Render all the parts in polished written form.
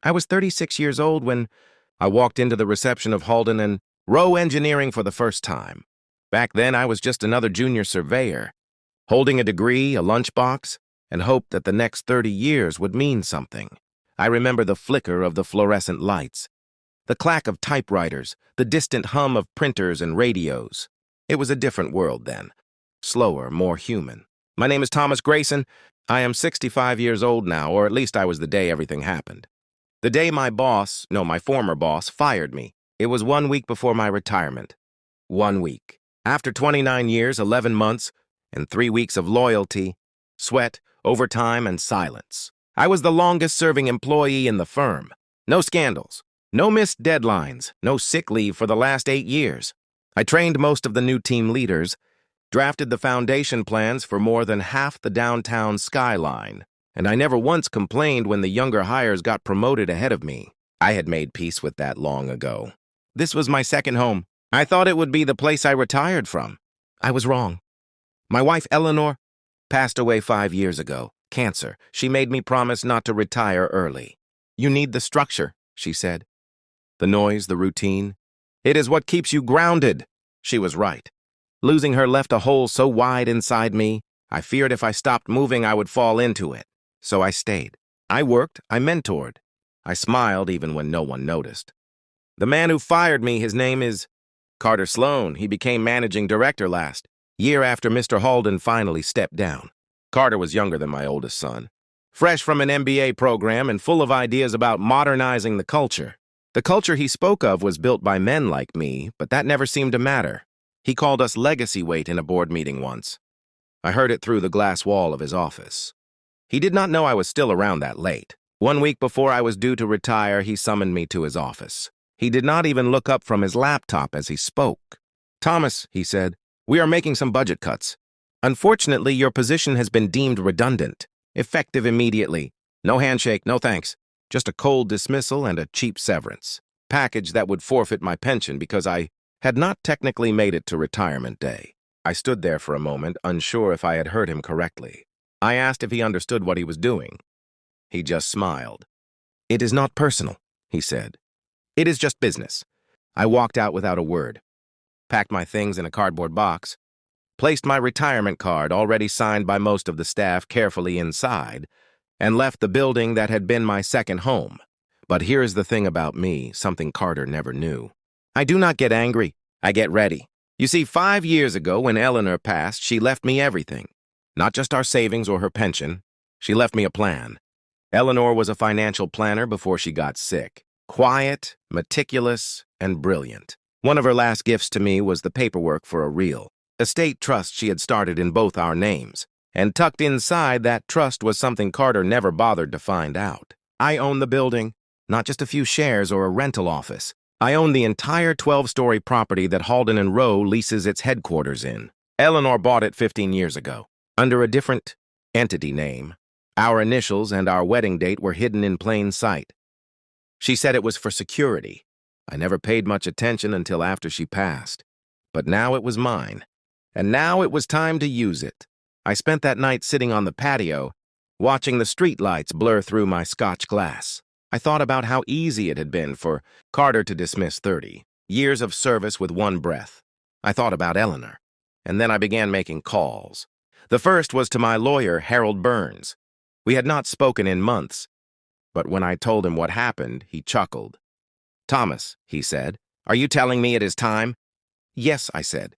I was 36 years old when I walked into the reception of Halden and Rowe Engineering for the first time. Back then, I was just another junior surveyor, holding a degree, a lunchbox, and hoped that the next 30 years would mean something. I remember the flicker of the fluorescent lights, the clack of typewriters, the distant hum of printers and radios. It was a different world then, slower, more human. My name is Thomas Grayson. I am 65 years old now, or at least I was the day everything happened. The day my former boss, fired me. It was 1 week before my retirement. 1 week. After 29 years, 11 months, and 3 weeks of loyalty, sweat, overtime, and silence. I was the longest-serving employee in the firm. No scandals, no missed deadlines, no sick leave for the last 8 years. I trained most of the new team leaders, drafted the foundation plans for more than half the downtown skyline, and I never once complained when the younger hires got promoted ahead of me. I had made peace with that long ago. This was my second home. I thought it would be the place I retired from. I was wrong. My wife, Eleanor, passed away 5 years ago. Cancer. She made me promise not to retire early. You need the structure, she said. The noise, the routine. It is what keeps you grounded. She was right. Losing her left a hole so wide inside me, I feared if I stopped moving, I would fall into it. So I stayed. I worked, I mentored. I smiled even when no one noticed. The man who fired me, his name is Carter Sloan. He became managing director last year after Mr. Halden finally stepped down. Carter was younger than my oldest son, fresh from an MBA program and full of ideas about modernizing the culture. The culture he spoke of was built by men like me, but that never seemed to matter. He called us legacy weight in a board meeting once. I heard it through the glass wall of his office. He did not know I was still around that late. 1 week before I was due to retire, he summoned me to his office. He did not even look up from his laptop as he spoke. "Thomas," he said, "we are making some budget cuts. Unfortunately, your position has been deemed redundant, effective immediately. No handshake, no thanks. Just a cold dismissal and a cheap severance. Package that would forfeit my pension because I had not technically made it to retirement day." I stood there for a moment, unsure if I had heard him correctly. I asked if he understood what he was doing. He just smiled. "It is not personal," he said. "It is just business." I walked out without a word, packed my things in a cardboard box, placed my retirement card, already signed by most of the staff, carefully inside, and left the building that had been my second home. But here's the thing about me, something Carter never knew. I do not get angry. I get ready. You see, 5 years ago, when Eleanor passed, she left me everything. Not just our savings or her pension. She left me a plan. Eleanor was a financial planner before she got sick. Quiet, meticulous, and brilliant. One of her last gifts to me was the paperwork for a real estate trust she had started in both our names. And tucked inside that trust was something Carter never bothered to find out. I own the building, not just a few shares or a rental office. I own the entire 12-story property that Halden and Rowe leases its headquarters in. Eleanor bought it 15 years ago, under a different entity name. Our initials and our wedding date were hidden in plain sight. She said it was for security. I never paid much attention until after she passed. But now it was mine. And now it was time to use it. I spent that night sitting on the patio, watching the streetlights blur through my Scotch glass. I thought about how easy it had been for Carter to dismiss 30 years of service with one breath. I thought about Eleanor, and then I began making calls. The first was to my lawyer, Harold Burns. We had not spoken in months, but when I told him what happened, he chuckled. "Thomas," he said, "are you telling me it is time?" "Yes," I said.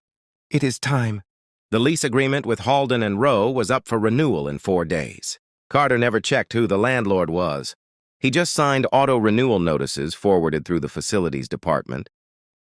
"It is time." The lease agreement with Halden and Rowe was up for renewal in 4 days. Carter never checked who the landlord was. He just signed auto-renewal notices forwarded through the facilities department,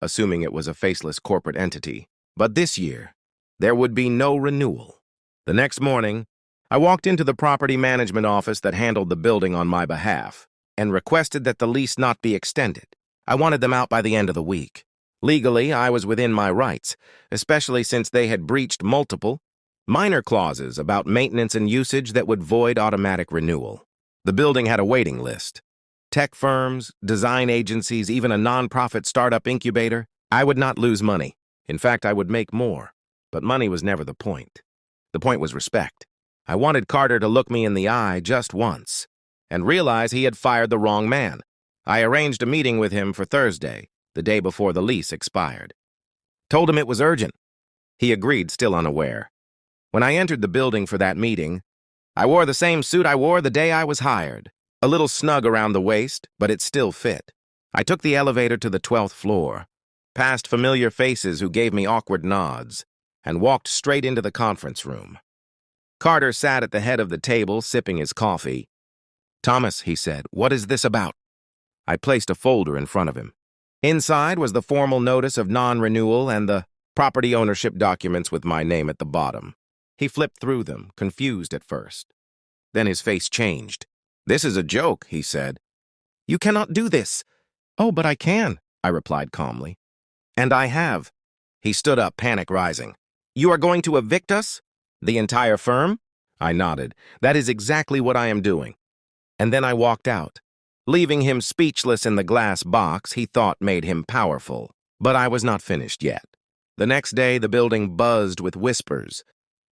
assuming it was a faceless corporate entity. But this year, there would be no renewal. The next morning, I walked into the property management office that handled the building on my behalf and requested that the lease not be extended. I wanted them out by the end of the week. Legally, I was within my rights, especially since they had breached multiple minor clauses about maintenance and usage that would void automatic renewal. The building had a waiting list. Tech firms, design agencies, even a nonprofit startup incubator. I would not lose money. In fact, I would make more. But money was never the point. The point was respect. I wanted Carter to look me in the eye just once and realize he had fired the wrong man. I arranged a meeting with him for Thursday, the day before the lease expired. Told him it was urgent. He agreed, still unaware. When I entered the building for that meeting, I wore the same suit I wore the day I was hired. A little snug around the waist, but it still fit. I took the elevator to the 12th floor, past familiar faces who gave me awkward nods, and walked straight into the conference room. Carter sat at the head of the table, sipping his coffee. "Thomas," he said, "what is this about?" I placed a folder in front of him. Inside was the formal notice of non-renewal and the property ownership documents with my name at the bottom. He flipped through them, confused at first. Then his face changed. "This is a joke," he said. "You cannot do this." "Oh, but I can," I replied calmly. "And I have." He stood up, panic rising. "You are going to evict us? The entire firm?" I nodded. "That is exactly what I am doing." And then I walked out. Leaving him speechless in the glass box he thought made him powerful. But I was not finished yet. The next day, the building buzzed with whispers.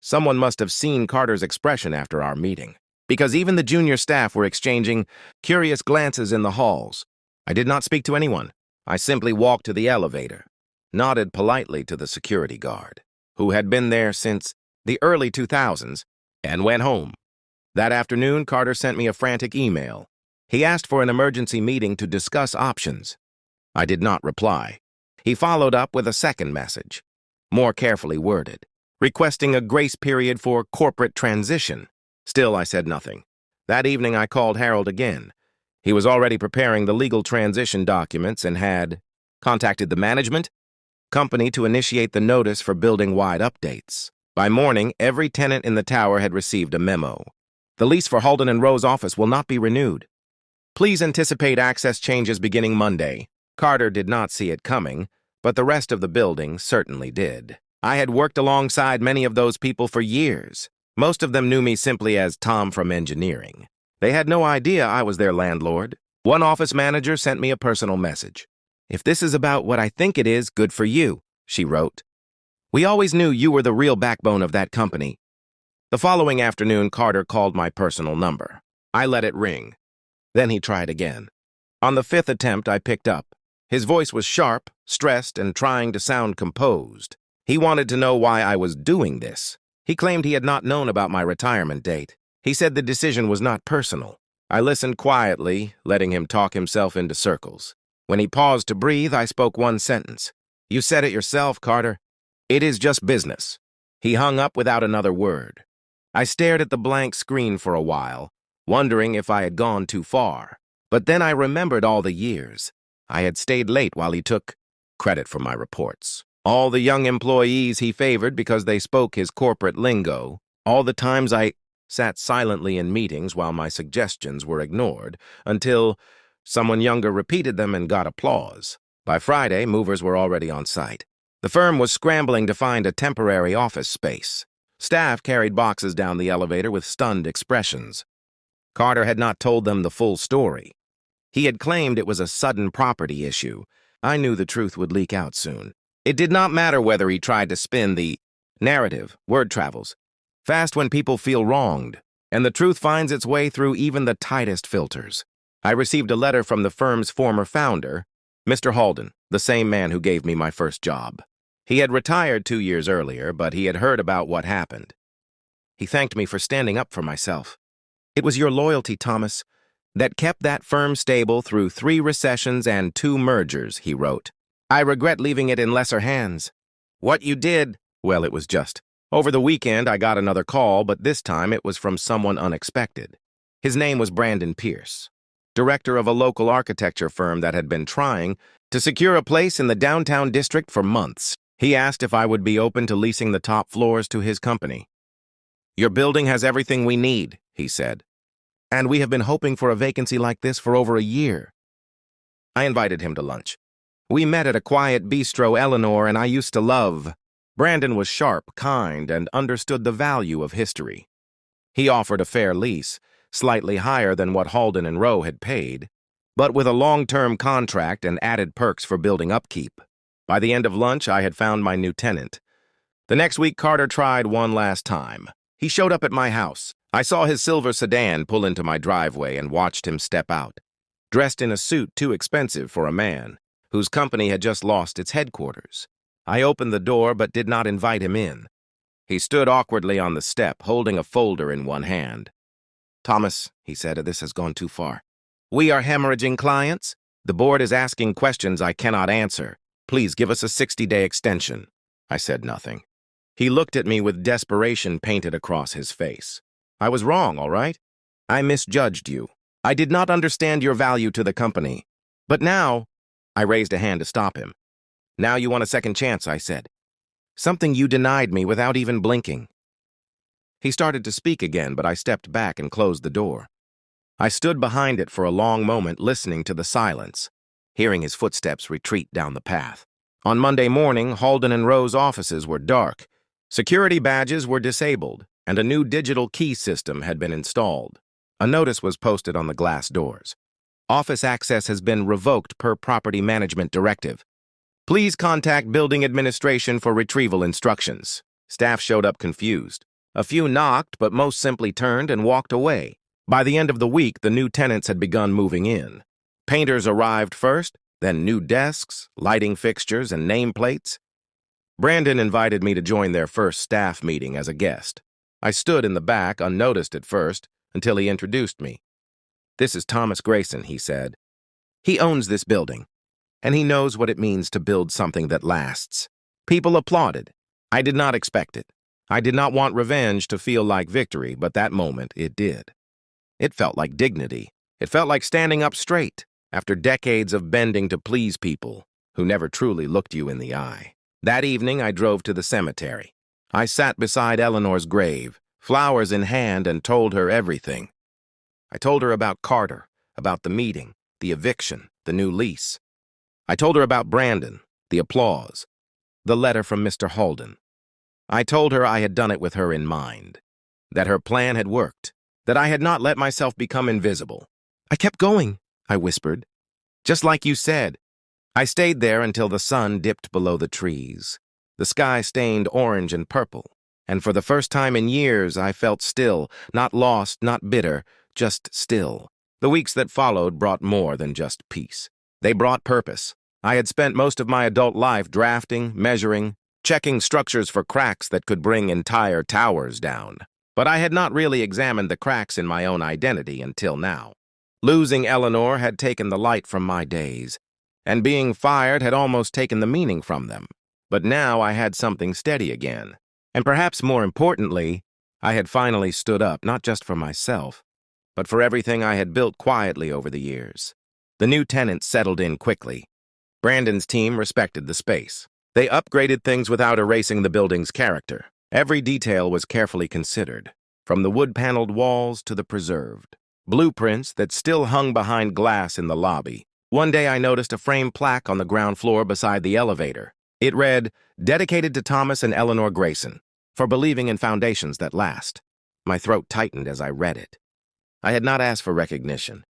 Someone must have seen Carter's expression after our meeting, because even the junior staff were exchanging curious glances in the halls. I did not speak to anyone. I simply walked to the elevator, nodded politely to the security guard, who had been there since the early 2000s, and went home. That afternoon, Carter sent me a frantic email. He asked for an emergency meeting to discuss options. I did not reply. He followed up with a second message, more carefully worded, requesting a grace period for corporate transition. Still, I said nothing. That evening, I called Harold again. He was already preparing the legal transition documents and had contacted the management company to initiate the notice for building-wide updates. By morning, every tenant in the tower had received a memo. The lease for Halden and Rowe's office will not be renewed. Please anticipate access changes beginning Monday. Carter did not see it coming, but the rest of the building certainly did. I had worked alongside many of those people for years. Most of them knew me simply as Tom from engineering. They had no idea I was their landlord. One office manager sent me a personal message. "If this is about what I think it is, good for you," she wrote. "We always knew you were the real backbone of that company." The following afternoon, Carter called my personal number. I let it ring. Then he tried again. On the 5th attempt, I picked up. His voice was sharp, stressed, and trying to sound composed. He wanted to know why I was doing this. He claimed he had not known about my retirement date. He said the decision was not personal. I listened quietly, letting him talk himself into circles. When he paused to breathe, I spoke one sentence. "You said it yourself, Carter. It is just business." He hung up without another word. I stared at the blank screen for a while, wondering if I had gone too far. But then I remembered all the years. I had stayed late while he took credit for my reports. All the young employees he favored because they spoke his corporate lingo. All the times I sat silently in meetings while my suggestions were ignored, until someone younger repeated them and got applause. By Friday, movers were already on site. The firm was scrambling to find a temporary office space. Staff carried boxes down the elevator with stunned expressions. Carter had not told them the full story. He had claimed it was a sudden property issue. I knew the truth would leak out soon. It did not matter whether he tried to spin the narrative. Word travels fast when people feel wronged, and the truth finds its way through even the tightest filters. I received a letter from the firm's former founder, Mr. Halden, the same man who gave me my first job. He had retired 2 years earlier, but he had heard about what happened. He thanked me for standing up for myself. "It was your loyalty, Thomas, that kept that firm stable through 3 recessions and 2 mergers," he wrote. "I regret leaving it in lesser hands. What you did, well, it was just. Over the weekend, I got another call, but this time it was from someone unexpected. His name was Brandon Pierce, director of a local architecture firm that had been trying to secure a place in the downtown district for months. He asked if I would be open to leasing the top floors to his company. "Your building has everything we need," he said. "And we have been hoping for a vacancy like this for over a year." I invited him to lunch. We met at a quiet bistro Eleanor and I used to love. Brandon was sharp, kind, and understood the value of history. He offered a fair lease, slightly higher than what Halden and Rowe had paid, but with a long-term contract and added perks for building upkeep. By the end of lunch, I had found my new tenant. The next week, Carter tried one last time. He showed up at my house. I saw his silver sedan pull into my driveway and watched him step out. dressed in a suit too expensive for a man, whose company had just lost its headquarters. I opened the door but did not invite him in. He stood awkwardly on the step, holding a folder in one hand. "Thomas," he said, "this has gone too far. We are hemorrhaging clients. The board is asking questions I cannot answer. Please give us a 60-day extension." I said nothing. He looked at me with desperation painted across his face. "I was wrong, all right? I misjudged you. I did not understand your value to the company. But now—" I raised a hand to stop him. "Now you want a second chance," I said. "Something you denied me without even blinking." He started to speak again, but I stepped back and closed the door. I stood behind it for a long moment, listening to the silence, hearing his footsteps retreat down the path. On Monday morning, Halden and Rowe's offices were dark. Security badges were disabled, and a new digital key system had been installed. A notice was posted on the glass doors. "Office access has been revoked per property management directive. Please contact building administration for retrieval instructions." Staff showed up confused. A few knocked, but most simply turned and walked away. By the end of the week, the new tenants had begun moving in. Painters arrived first, then new desks, lighting fixtures, and nameplates. Brandon invited me to join their first staff meeting as a guest. I stood in the back, unnoticed at first, until he introduced me. "This is Thomas Grayson," he said. "He owns this building, and he knows what it means to build something that lasts." People applauded. I did not expect it. I did not want revenge to feel like victory, but that moment it did. It felt like dignity. It felt like standing up straight after decades of bending to please people who never truly looked you in the eye. That evening, I drove to the cemetery. I sat beside Eleanor's grave, flowers in hand, and told her everything. I told her about Carter, about the meeting, the eviction, the new lease. I told her about Brandon, the applause, the letter from Mr. Halden. I told her I had done it with her in mind, that her plan had worked, that I had not let myself become invisible. "I kept going," I whispered. "Just like you said." I stayed there until the sun dipped below the trees. The sky stained orange and purple, and for the first time in years I felt still, not lost, not bitter, just still. The weeks that followed brought more than just peace. They brought purpose. I had spent most of my adult life drafting, measuring, checking structures for cracks that could bring entire towers down. But I had not really examined the cracks in my own identity until now. Losing Eleanor had taken the light from my days, and being fired had almost taken the meaning from them. But now I had something steady again. And perhaps more importantly, I had finally stood up, not just for myself, but for everything I had built quietly over the years. The new tenants settled in quickly. Brandon's team respected the space. They upgraded things without erasing the building's character. Every detail was carefully considered, from the wood-paneled walls to the preserved blueprints that still hung behind glass in the lobby. One day I noticed a framed plaque on the ground floor beside the elevator. It read, "Dedicated to Thomas and Eleanor Grayson, for believing in foundations that last." My throat tightened as I read it. I had not asked for recognition,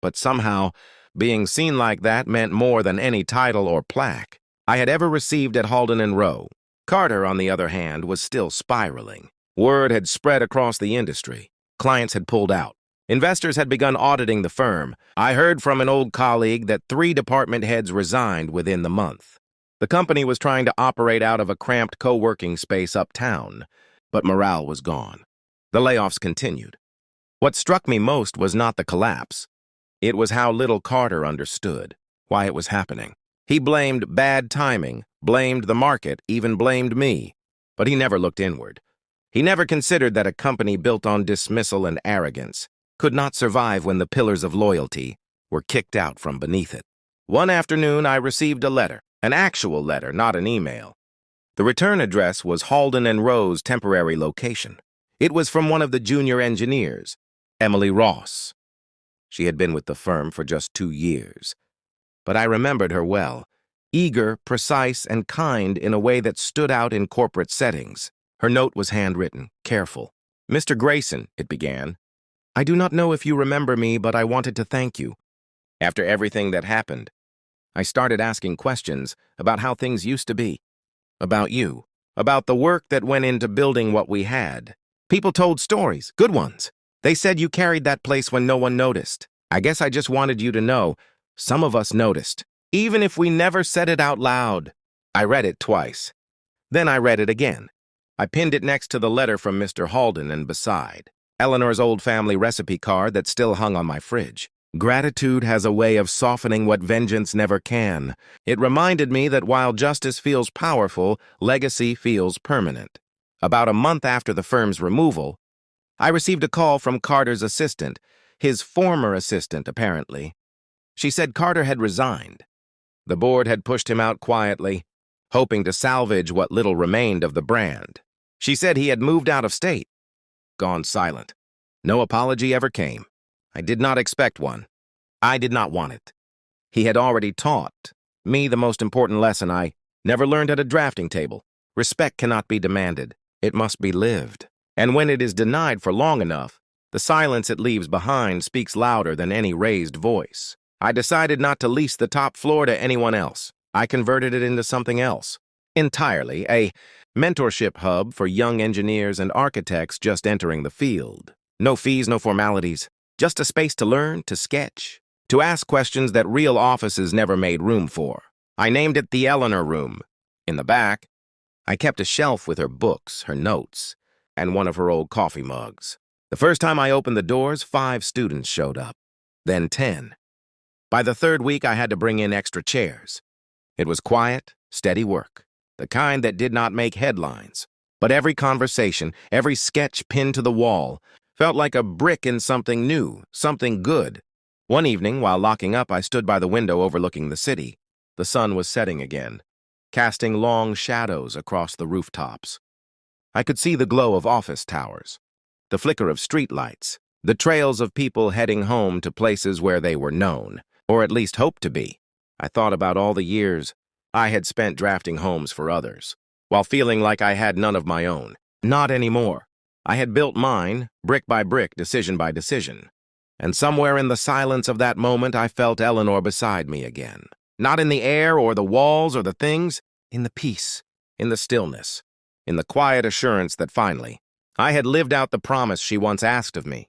but somehow, being seen like that meant more than any title or plaque I had ever received at Halden and Rowe. Carter, on the other hand, was still spiraling. Word had spread across the industry. Clients had pulled out. Investors had begun auditing the firm. I heard from an old colleague that 3 department heads resigned within the month. The company was trying to operate out of a cramped co-working space uptown, but morale was gone. The layoffs continued. What struck me most was not the collapse. It was how little Carter understood why it was happening. He blamed bad timing, blamed the market, even blamed me. But he never looked inward. He never considered that a company built on dismissal and arrogance could not survive when the pillars of loyalty were kicked out from beneath it. One afternoon, I received a letter, an actual letter, not an email. The return address was Halden and Rowe's temporary location. It was from one of the junior engineers, Emily Ross. She had been with the firm for just 2 years. But I remembered her well, eager, precise, and kind in a way that stood out in corporate settings. Her note was handwritten, careful. "Mr. Grayson," it began, "I do not know if you remember me, but I wanted to thank you. After everything that happened, I started asking questions about how things used to be, about you, about the work that went into building what we had. People told stories, good ones. They said you carried that place when no one noticed. I guess I just wanted you to know, some of us noticed, even if we never said it out loud. I read it twice. Then I read it again. I pinned it next to the letter from Mr. Halden and beside Eleanor's old family recipe card that still hung on my fridge. Gratitude has a way of softening what vengeance never can. It reminded me that while justice feels powerful, legacy feels permanent. About a month after the firm's removal, I received a call from Carter's assistant, his former assistant, apparently. She said Carter had resigned. The board had pushed him out quietly, hoping to salvage what little remained of the brand. She said he had moved out of state, gone silent. No apology ever came. I did not expect one. I did not want it. He had already taught me the most important lesson I never learned at a drafting table. Respect cannot be demanded. It must be lived. And when it is denied for long enough, the silence it leaves behind speaks louder than any raised voice. I decided not to lease the top floor to anyone else. I converted it into something else. Entirely, a mentorship hub for young engineers and architects just entering the field. No fees, no formalities. Just a space to learn, to sketch, to ask questions that real offices never made room for. I named it the Eleanor Room. In the back, I kept a shelf with her books, her notes, and one of her old coffee mugs. The first time I opened the doors, 5 students showed up, then 10. By the 3rd week, I had to bring in extra chairs. It was quiet, steady work, the kind that did not make headlines. But every conversation, every sketch pinned to the wall, felt like a brick in something new, something good. One evening, while locking up, I stood by the window overlooking the city. The sun was setting again, casting long shadows across the rooftops. I could see the glow of office towers, the flicker of streetlights, the trails of people heading home to places where they were known, or at least hoped to be. I thought about all the years I had spent drafting homes for others, while feeling like I had none of my own. Not anymore. I had built mine, brick by brick, decision by decision. And somewhere in the silence of that moment, I felt Eleanor beside me again. Not in the air or the walls or the things, in the peace, in the stillness, in the quiet assurance that finally, I had lived out the promise she once asked of me.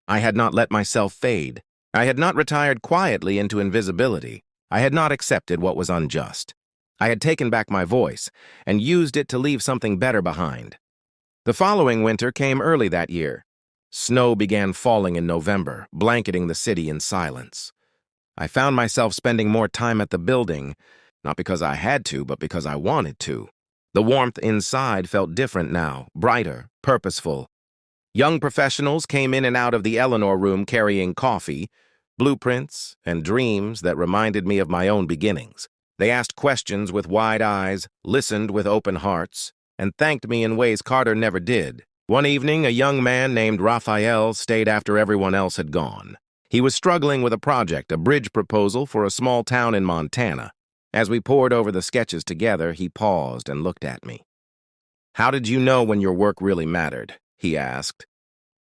I had not let myself fade. I had not retired quietly into invisibility. I had not accepted what was unjust. I had taken back my voice and used it to leave something better behind. The following winter came early that year. Snow began falling in November, blanketing the city in silence. I found myself spending more time at the building, not because I had to, but because I wanted to. The warmth inside felt different now, brighter, purposeful. Young professionals came in and out of the Eleanor Room carrying coffee, blueprints, and dreams that reminded me of my own beginnings. They asked questions with wide eyes, listened with open hearts, and thanked me in ways Carter never did. One evening, a young man named Raphael stayed after everyone else had gone. He was struggling with a project, a bridge proposal for a small town in Montana. As we pored over the sketches together, he paused and looked at me. "How did you know when your work really mattered?" he asked.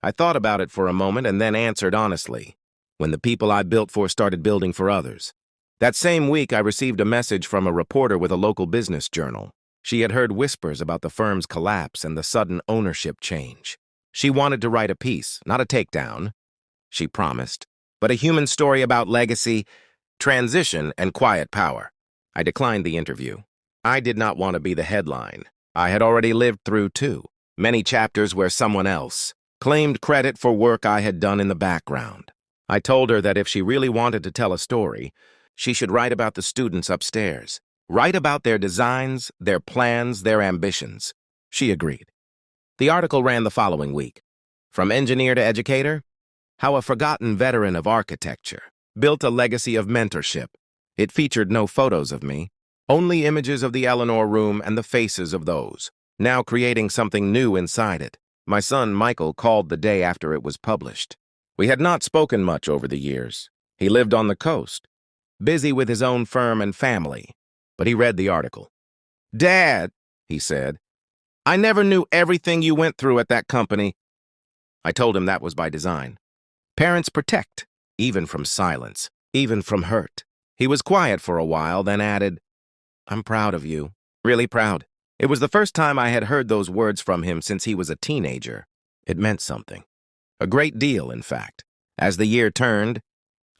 I thought about it for a moment and then answered honestly. When the people I built for started building for others. That same week, I received a message from a reporter with a local business journal. She had heard whispers about the firm's collapse and the sudden ownership change. She wanted to write a piece, not a takedown, she promised, but a human story about legacy, transition, and quiet power. I declined the interview. I did not want to be the headline. I had already lived through, too, many chapters where someone else claimed credit for work I had done in the background. I told her that if she really wanted to tell a story, she should write about the students upstairs. Write about their designs, their plans, their ambitions. She agreed. The article ran the following week. From engineer to educator, how a forgotten veteran of architecture built a legacy of mentorship. It featured no photos of me, only images of the Eleanor Room and the faces of those, now creating something new inside it. My son Michael called the day after it was published. We had not spoken much over the years. He lived on the coast, busy with his own firm and family. But he read the article. "Dad," he said, "I never knew everything you went through at that company." I told him that was by design. Parents protect, even from silence, even from hurt. He was quiet for a while, then added, "I'm proud of you, really proud." It was the first time I had heard those words from him since he was a teenager. It meant something. A great deal, in fact. As the year turned,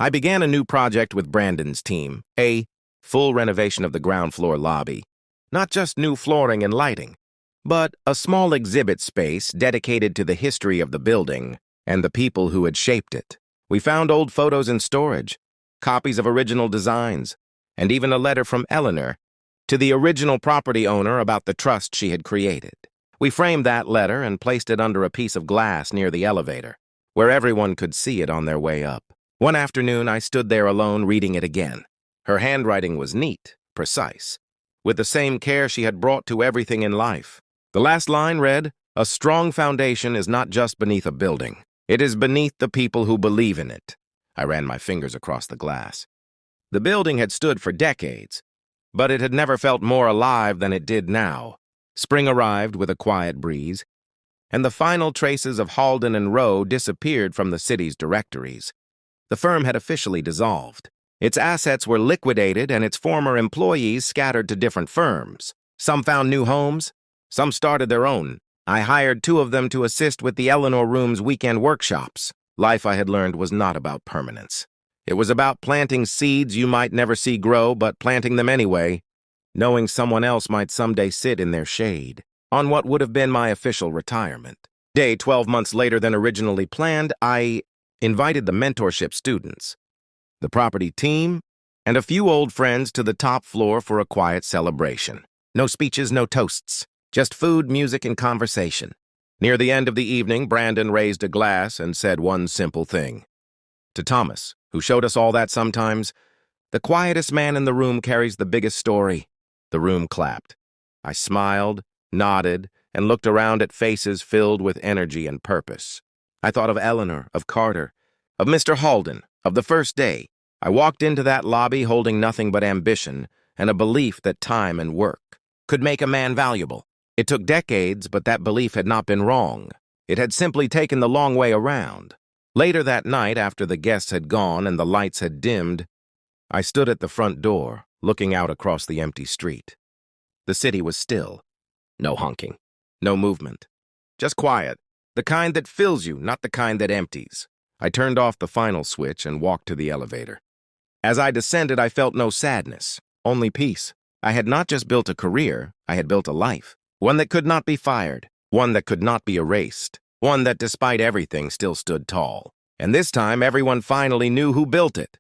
I began a new project with Brandon's team, a full renovation of the ground floor lobby. Not just new flooring and lighting, but a small exhibit space dedicated to the history of the building and the people who had shaped it. We found old photos in storage, copies of original designs, and even a letter from Eleanor to the original property owner about the trust she had created. We framed that letter and placed it under a piece of glass near the elevator, where everyone could see it on their way up. One afternoon, I stood there alone reading it again. Her handwriting was neat, precise, with the same care she had brought to everything in life. The last line read, "A strong foundation is not just beneath a building. It is beneath the people who believe in it." I ran my fingers across the glass. The building had stood for decades, but it had never felt more alive than it did now. Spring arrived with a quiet breeze, and the final traces of Halden and Rowe disappeared from the city's directories. The firm had officially dissolved. Its assets were liquidated and its former employees scattered to different firms. Some found new homes, some started their own. I hired 2 of them to assist with the Eleanor Room's weekend workshops. Life, I had learned, was not about permanence. It was about planting seeds you might never see grow, but planting them anyway, knowing someone else might someday sit in their shade. On what would have been my official retirement day, 12 months later than originally planned, I invited the mentorship students, the property team, and a few old friends to the top floor for a quiet celebration. No speeches, no toasts, just food, music, and conversation. Near the end of the evening, Brandon raised a glass and said one simple thing. To Thomas, who showed us all that sometimes, "The quietest man in the room carries the biggest story." The room clapped. I smiled, nodded, and looked around at faces filled with energy and purpose. I thought of Eleanor, of Carter, of Mr. Halden, of the first day. I walked into that lobby holding nothing but ambition and a belief that time and work could make a man valuable. It took decades, but that belief had not been wrong. It had simply taken the long way around. Later that night, after the guests had gone and the lights had dimmed, I stood at the front door, looking out across the empty street. The city was still. No honking, no movement. Just quiet, the kind that fills you, not the kind that empties. I turned off the final switch and walked to the elevator. As I descended, I felt no sadness, only peace. I had not just built a career, I had built a life. One that could not be fired, one that could not be erased, one that despite everything still stood tall. And this time, everyone finally knew who built it.